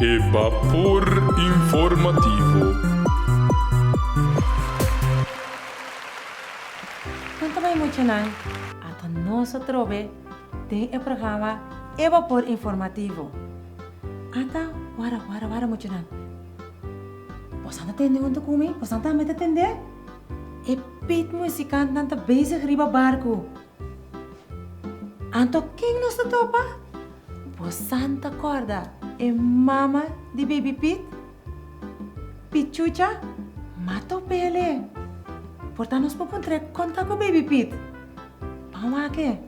Vapor informativo. Quanto mais emocionante, até nós trove tem o programa Vapor informativo. Até, wara emocionante. Você não atende onde come? Você não me atender? E pit musikant não está bezig riba barco. Anto quem nos topa? Você não acorda? E mama de baby Pit? Pichucha? Mato pele. Portanto, nós podemos ter contato com o baby Pit. Vamos aqui.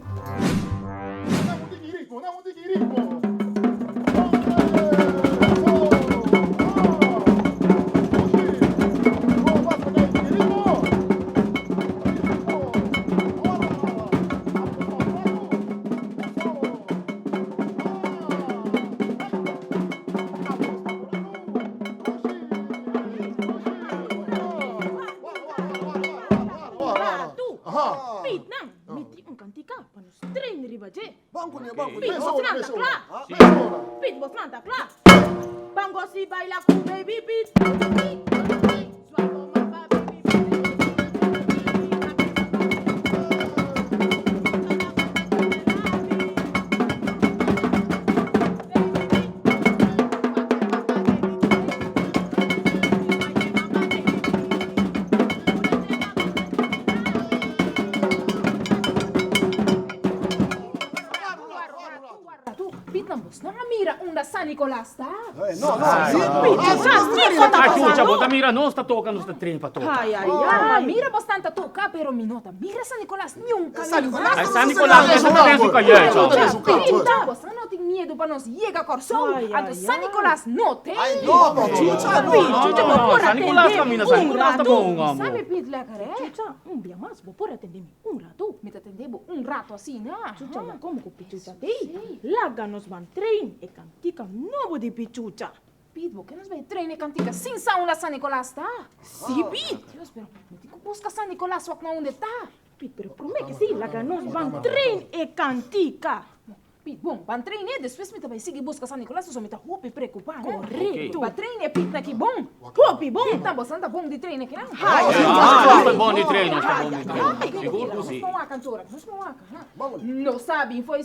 Pit, vos não tá claro? Bango se baila com baby Pit. San Nicolás, tá? Ajuda, bota mira, não está tocando esta trem para tocar. Ai, mira bastante tocar, pero minota, mira San Nicolás, nunca. San Nicolás, essa não tem que ir, Então, você não tem medo para nós chegar a Corsol? San Nicolás não tem. San Nicolás caminha, San Nicolás tá bom, sabe, Pete, lecaré? Dia mais, vou por atender rato. Me atendemos rato assim, né? Chucha, como que o Pichucha tem? Laga nos van trein e cantica novo de Pichucha. Pete, que nós vai trein e cantica sem sauna San Nicolás, tá? Sim, Pete. Deus, pero me tenho que buscar San Nicolás, só que onde tá? Pete, pero promete que sim, laga nos van trein e cantica. Pete, bom, van trein e depois me também seguir buscar San Nicolás, só me tá roupa preocupado. Correto. Van trein e Pete aqui bom. Roupa bom. Tá bastante bom de treino aqui, não? Está bom de treino, está bom de treino. Seguro que sim. Vamos lá, cantora. Vamos lá. Não sabe, foi...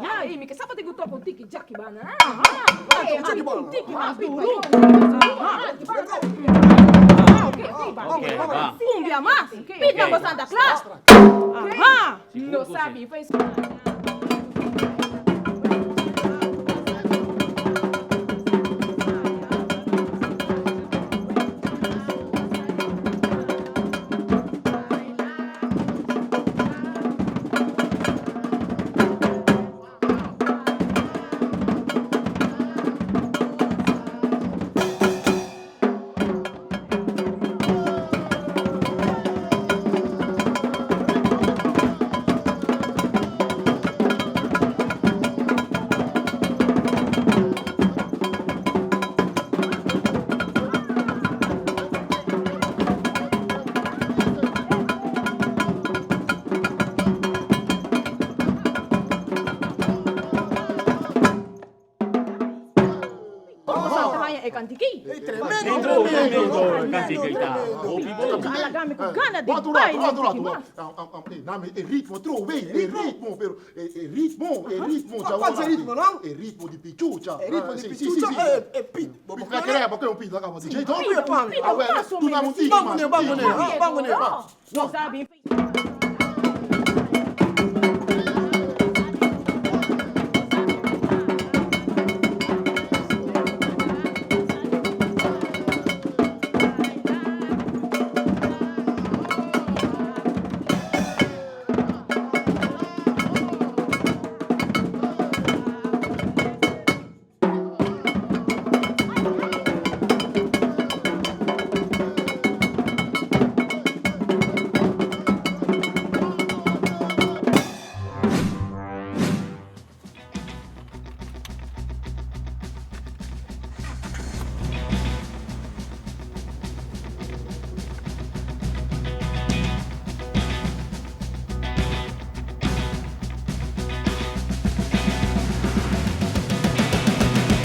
Ai, que sabe que toca um tique jack bana. Um tique mais duro. Cumbia mais. Pica você da classe. Não sabe, fez. Il ritmo, trovi, il ritmo, però, il ritmo, qual è il ritmo, no? Il ritmo di Pichucha. Il ritmo di Pichucha e Pit. Perché è un Pit, la cava DJ Tom? Tu non un tic, vamos nele. Não sabe,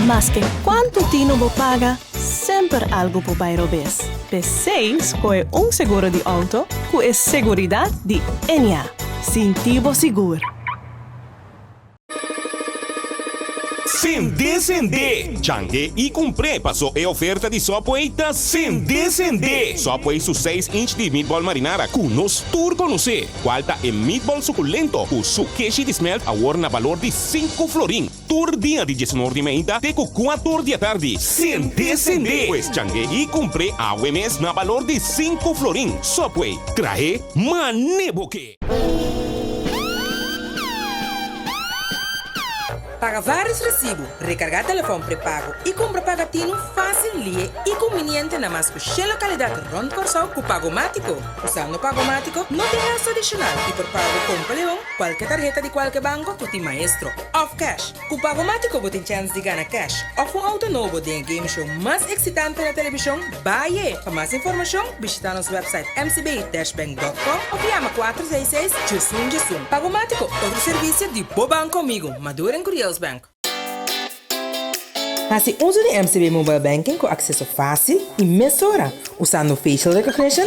Mas que quanto Tino vou paga, sempre algo por bairro bes. P6 com seguro de auto, com a seguridade de NA. Sintivo seguro. Sende. Changue e comprei passou a oferta de Subway da Sende. Subway su 6-inch de meatball marinara com nos tour conhecer. Qualta é meatball suculento com su queijo de smelt a na valor de 5 florin. Tour dia de 19 de meia até com 4 da tarde. Sende. Pues changue e comprei a UMS na valor de 5 florin. Subway, traje maneboque. Paga vários recibos, recargar telefone pré-pago e compra pagatino fácil e conveniente na mais com localidade Ron Corsão com Pagomático. Usando Pagomático, não tem gasto adicional e por pago com Leão, qualquer tarjeta de qualquer banco com tem maestro. Off cash. Com Pagomático, você tem chance de ganhar cash. Ou um auto novo de game show mais excitante na televisão, baie. Para mais informação, visita nosso website mcb-bank.com ou chama 466-JUSUM. Pagomático, outro serviço de Boban comigo, maduro em Curiel Bank. Assim, uso de MCB Mobile Banking com acesso fácil e mesura, usando facial recognition,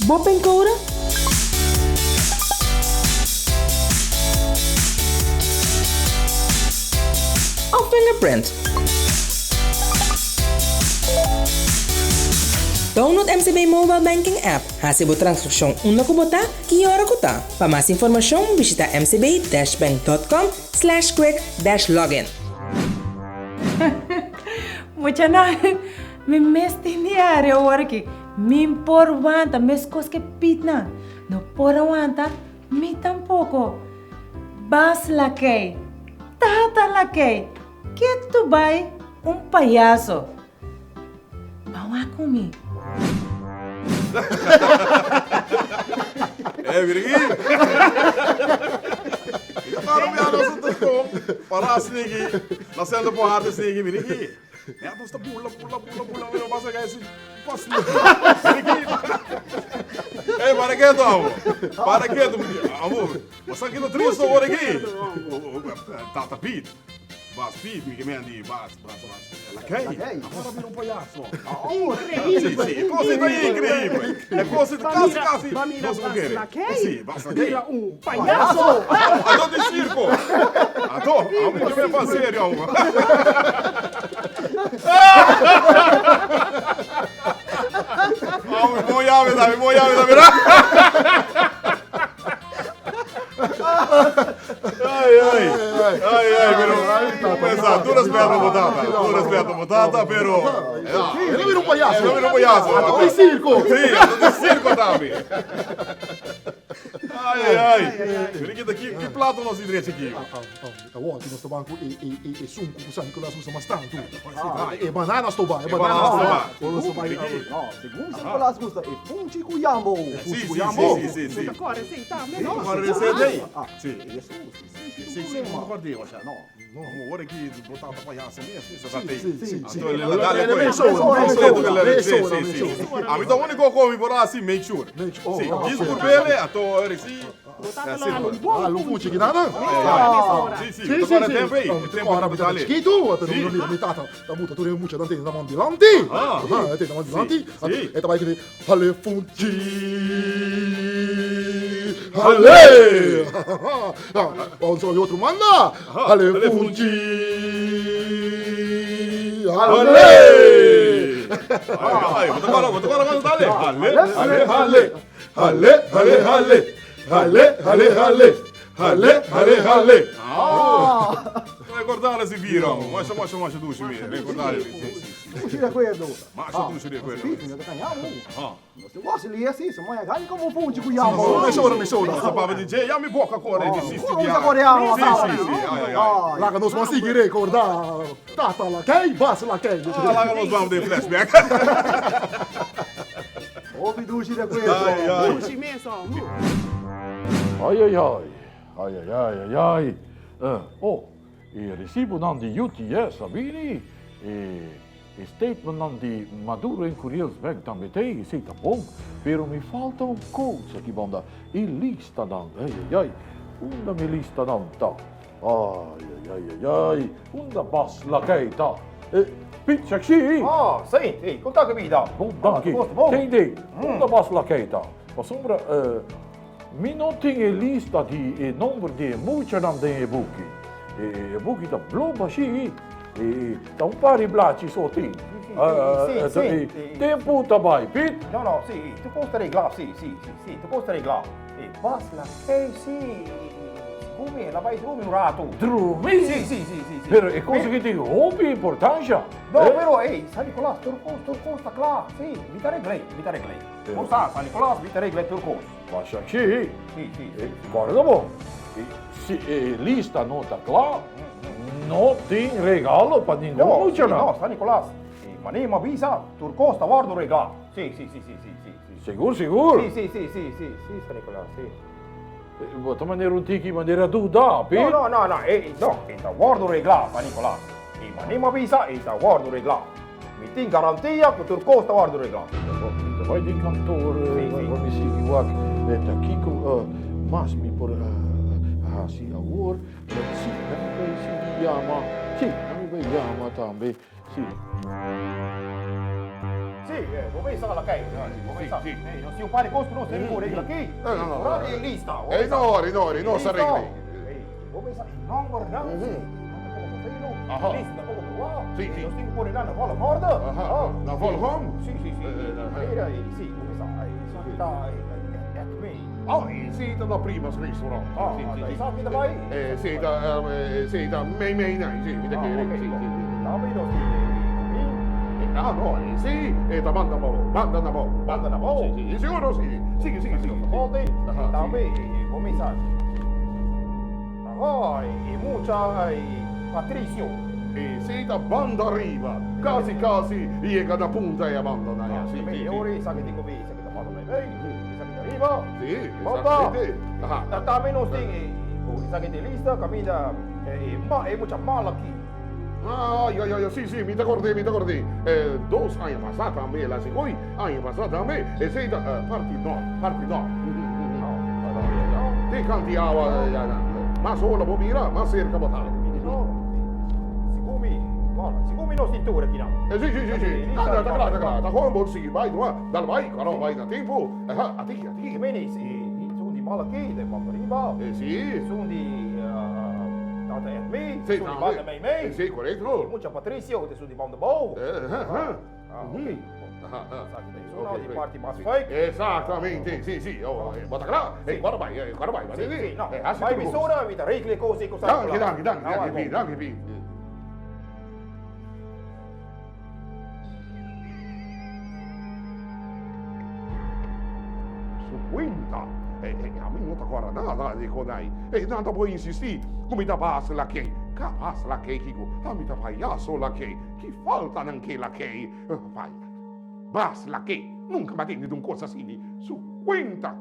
Bopen Code, ou fingerprint. Download MCB Mobile Banking App. Receba transcrição uma kubota, que hora kuta. Para mais informação, visita mcb-bank.com/quick-login. Mucha na, me mestiniare agora que me por wanta, mes cos que pitna. No por wanta, me tampouco. Bas la que, tata la que tu vai payaso. Bawa comigo. Virgi. Waarom ja, dat is het toch? Para snigi. Dat zijn de paarden snigi, Virgi. Ja, dat is de boela. Wat zeg jij? Pas niet. Virgi. Hé, para que então? Para que, amor? Mas aqui no triste hoor aqui. Tata Piet. Bas Piet, mi gemendi, bas. Lacai? Agora vira palhaço. Sì, cose incredibili. Le cose casi. Cosa vuol dire? Sì, basta. Vira palhaço. Adò di circo. Adò, che me fa serio. Muoiave, dai, vero? Ai, pero pensa, tu respeto botata, pero Ele vira palhaço. Ele vira palhaço. Adoro de circo. Sì, adoro di circo também. Ai. Vedi que prato nós direito aqui. Ontem nós tomamos e suco com sangue que nós usamos bastante. E banana stoba, Segundo se falas gusta e punti cu jambo. Sì. Agora sim, tá, Agora receita aí. Sì. Sì, non guardiamo, cioè, no, ora che bottata palhaço mesmo, você já tem. Sì. A mim, o único come por assim, make sure. Sim, diz por bele, a tua sim. Lo funci che nada? Sì, agora tempo aí. Tempo Ora para ali. che tu, per non mi tata, da muta tu mucha dante da mandi lanti. Te da mandi lanti. E vai che alle funci. Alle! Non so, outro manda! Alle funci! Alle! Ai, vou tocar, dale! Alle! Ricordare si virano, ma duci mi, ricordare. Tira quello. Ma duci di quello. Se gosta lì assim, se mãe ganha como punti cu jambo. Me sono. Essa pava DJ, já me boca agora de assistir. Ai. Lá que nós vamos seguir recordar. Tata lá, quem? Basta lá, quem? Lá que nós vamos de flashback. Ouve duci da quello. Puxa imenso. Oh, il recibo non di UTS, Sabini, e statement não de Maduro em Curioso Bem também tem, isso tá bom. Pero me falta uma coisa aqui, banda. E lista não. Ai. Uma me lista não, tá. Ai. Uma bas laquei, tá. Pizza aqui. Sì, conta capito. Bom, danke. Entendi. Uma bas laquei, tá. Mas sombra, me não tem lista de número de muita não tem e-book. E-book da bloba aqui. Tá par de blati só tem. Sì. Tempo também, Pete? No, sì, tu posso regolare, sì, tu posso regolare. E basta che sì. Come la vai dormir un rato? Dormir? Sì. Pero é coisa que tem roupa e importância. No, però, San Nicolás, turcos, sta là. Sì, mi te reglei. Non sa, San Nicolás, mi te reglei turcos. Mas aqui, Sì. guarda bom. Se lista não tá claro, não tem regalo para ninguém. No, San Nicolás. Ma ne ma visa, turcos sta guardo regalo. Sì. Seguro? Sì, San Nicolás, sì. Bota maneira um tiki, maneira dúvida, Pete? No, sta guardo regalo, San Nicolás. Ma ne ma visa, sta guardo regalo. Mi tin garantia che turcos sta guardo regalo. Vai de cantor, vamos seguir igual. Tá aqui com mas me por assim agora, sim, me chama, sim, me chama também, sim. Sì, come sa la che? Sì. Non si pare costo non sei pure qui. No. È lista. No, sa regli. Come sa? Non guardare. Lista, poco qua. Sì. Non stiamo pure là, vola corda. Na volgom? Sì. Sì, come sa? Salta Sì, da prima scrissero. Sì. Sa che vai? Sì, da me, sì, mi da che. Sì. No, sì, e da manda na boh. Sì, sicuro sì. Sì. Volte, come sa? E mucha Patricio. E sei da banda arriva, quasi, llega da punta e abbandona. Sì. Ora sa che dico bene, sa che da banda vai. Sa che arriva. Sì, Papà. esattamente. Da meno sting. Sa che di lista, cammina. Ma è mucha mala aqui. Sì, mi t'accordi. 2 anni passati a me, la seconda anni passati a me, e sei da parti no. Te canti ma solo pomira, ma cerca botale. Siccome non cintura chi no. Sì. Da come bolsi vai tu, dal vai, però vai da tempo. A te. Bene, sono di mala aqui, da quando arriva. Sì. Sono di Tata e me, Sì, sono di banda me. Sì, corretto. Mucha Patricio, te sono di banda bow. Ok. Sono di parti mais fake. Esattamente, sì. Bota là, guarda vai. Sì, no. Vai misura, mi da regle cose così. Danke, Pete. Quinta. A mim não tá agora nada de Kodai. Nada vou insistir. Como da base lá quem? Capaz lá quem, Kiko. A mim tá palhaço lá quem. Que falta não que lá quem. Vai. Base lá quem. Nunca me atende de um coisa assim. Su quinta.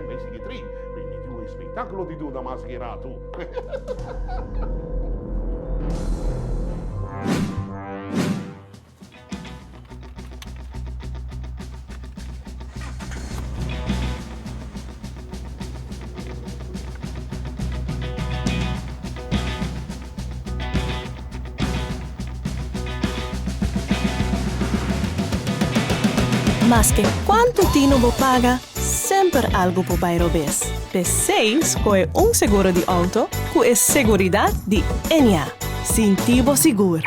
Ben seguitri, quindi tu hai spettacolo di Duda mascherato. Mas que quanto Tino vou paga, sempre algo por bairro vez. P6 é seguro de auto com a seguridade de Enia. Sintivo seguro.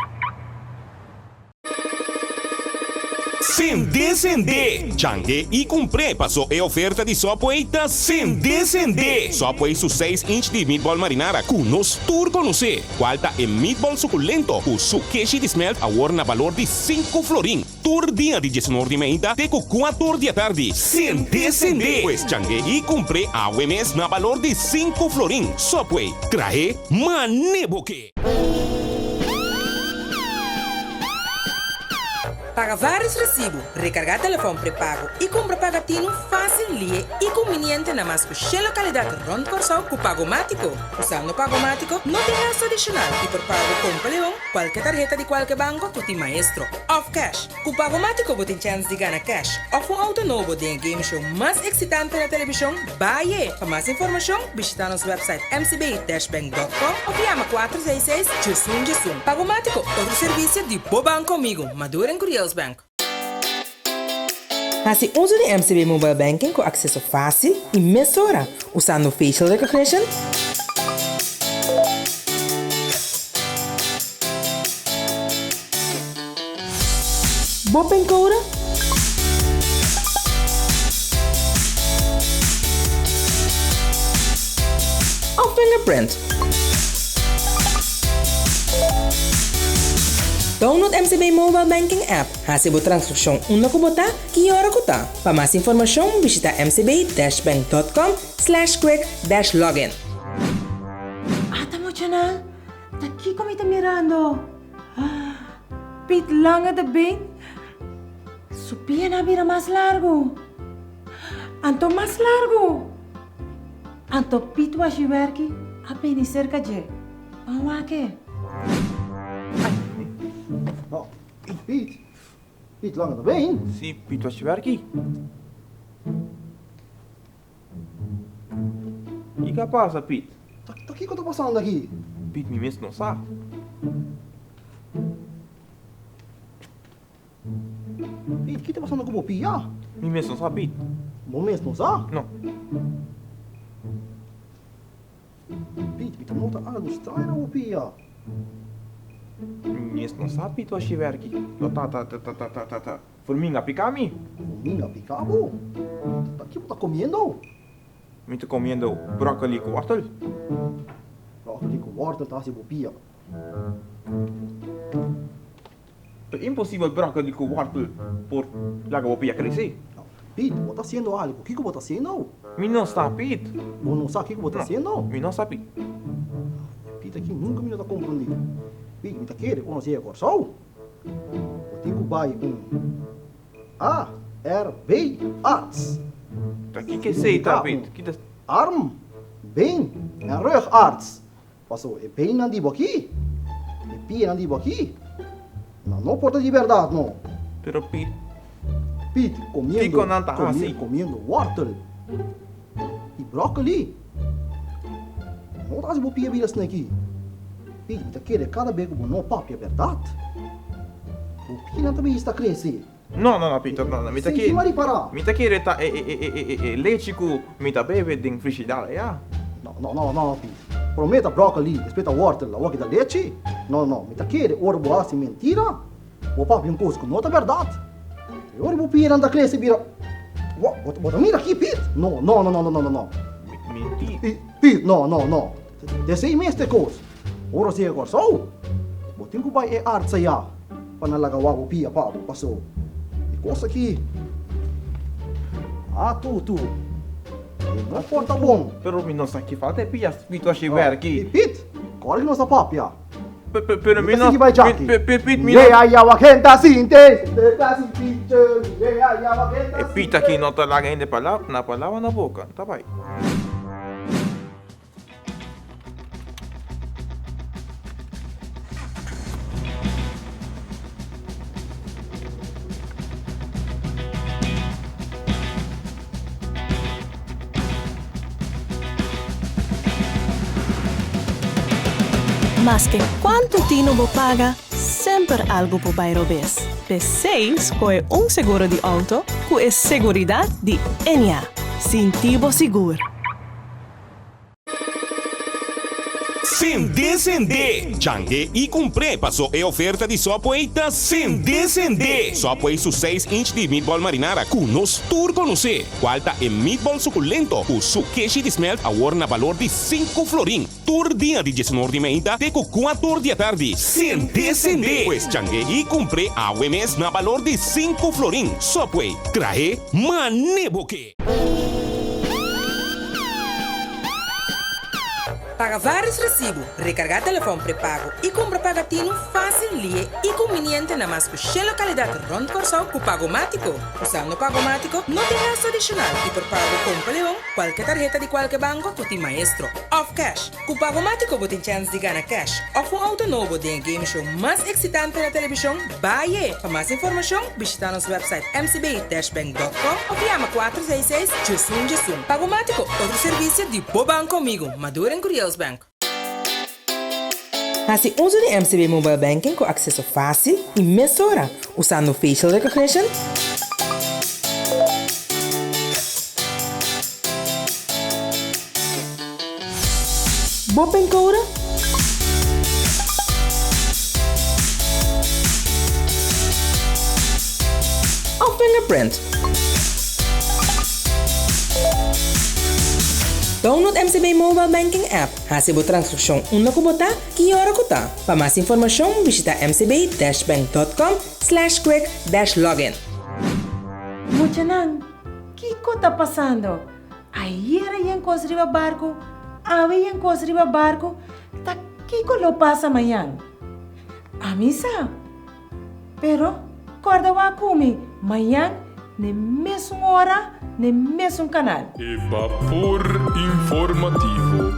Sende. Changue e comprei passou a oferta de Subway Sende. Subway su 6-inch de meatball marinara com nos tour com você. Qualta é meatball suculento com su queijo de smelt agora na valor de 5 florin. Tour dia de 19 de meia até com 4 da tarde. Sende. Pois Changue e comprei a mes na valor de 5 florin. Subway, traje maneboque. Paga vários recibos, recargar telefone pré-pago e compra pagatino fácil e conveniente na mais que localidade Ron Corsão com Pagomático. Usando Pagomático, não tem gasto adicional e por pago com Leão, qualquer tarjeta de qualquer banco tu tem maestro. Off cash. Com Pagomático você tem chance de ganhar cash. Ou um auto novo de um game show mais excitante na televisão, Baie. Para mais informação, visita nosso website mcb-bank.com ou chama 466-Jusum. Pagomático, outro serviço de Bobanco comigo, Maduro em Curiels Bank. Assim, uso de MCB Mobile Banking com acesso fácil e mesura, usando facial recognition, Bopen Code, ou fingerprint. Download MCB Mobile Banking App. Hasibo transaksyon una ko bota, kiyora ko ta. Para mais informação, visita mcb-bank.com/quick-login. Ata mo dyan Taki ko may mirando. Pit lang at bing. Supia na bira mas largo. Anto mas largo. Anto pitwa shiwerki. Apeni cerca je. Pawake. Piet. Piet, langer de been. Zie, Piet, was je werkie? E que passa, Piet? Tá aqui que eu tô passando aqui. Piet, me mesmo não sabe. Piet, o que tá passando com o Pia? Me mesmo não sabe, Piet. Bom mesmo não sabe? Não. Piet, tá muito algo estranho o Pia. Mesmo não sabe, Piet, was je werkie? Tá. Formiga picami? Formiga picabo? Tá aqui tá comendo? Me tô comendo brócolis com wortel. Brócolis com wortel tá assim, Pia. É impossível brócolis com wortel por lago Pia crescer. Piet, você tá fazendo algo? O que você tá fazendo? Me não sabe, Piet. Você não sabe o que você tá fazendo? Me não sabe. Piet aqui nunca me tá compreendendo. Piet, me tá querendo conhecer agora só? Eu tenho que buy ARB Arts. Que sei, tá, Piet? Arm, been en rugarts. Passou, é bem na dibo aqui. É pie na dibo aqui. Não importa de verdade, não. Pero, Piet. Piet, comendo wortel. E brócolis. Não tá se bo pia viras aqui. Piet, me tá querendo cada vez que não papi, é verdade. O pia não também está crescendo. No, Piet, no. Mi ta chiede leite com mi ta beve din frigidaire, ja? No, Piet. Prometa brócolis, aspetta wortel, la da leite? No, me tá querendo ora boa assim mentira? O papi coisa que não é verdade. Ora vou pia anda crescer vira. Bota mira aqui, Piet. No. Mentira. Piet, no. Desse mesmo coisa. Ora se agora só. Botin que vai é arte aí. Para não lagar o pia, papo, passou. Coisa aqui. Tu. Não importa bom. Pero mi non sa chi fa te pia spito a shiverki. Piet, corre que não sa papia. Pero mi non mi wakenta sinte. E pita que não tá lá ainda na palavra na boca, tá vai. Mas que quanto tino bo paga, sempre algo po bairro bes. P6 é seguro de auto, que é seguridade de NA. Sintivo seguro. Sende. Changue e comprei passou a oferta de Sopoeita Sende. Sopoei su 6-inch de meatball marinara com nos turco no C. Qualta é meatball suculento com su queijo de smelt a na valor de 5 florin. Tur dia de 19 de meia até 4 da tarde. Sende. Pues changue e comprei a UMS na valor de 5 florin. Sopoei traje maneboque. Paga vários recibos, recargar telefone pré-pago e compra pagatino fácil e conveniente na mais que localidade Ron Corsão com Pagomático. Usando Pagomático, não tem gasto adicional e por pago com Leão, qualquer tarjeta de qualquer banco, tu tem maestro. Off Cash. Com Pagomático, você tem chance de ganhar cash. Ou um auto novo de game show mais excitante na televisão, Baie. Para mais informação, visita nosso website mcb-bank.com ou chama 466-JUSUM. Pagomático, outro serviço de Bobanco comigo, Maduro em Curious Bank. Faça uso de MCB Mobile Banking com acesso fácil e mesura, usando facial recognition, Bopen Code, ou fingerprint. Download MCB Mobile Banking App. Receba a transcrição uma kubota que hora kuta. Para mais informação, visita mcb-bank.com/quick-login. Muchanan, que está passando? Ayer yang construiu barco, hoje yang construiu barco, tá que lo passa amanhã? A missa? Pero, corda wa kumi, amanhã, na mesma hora, no mesmo canal. Vapor informativo.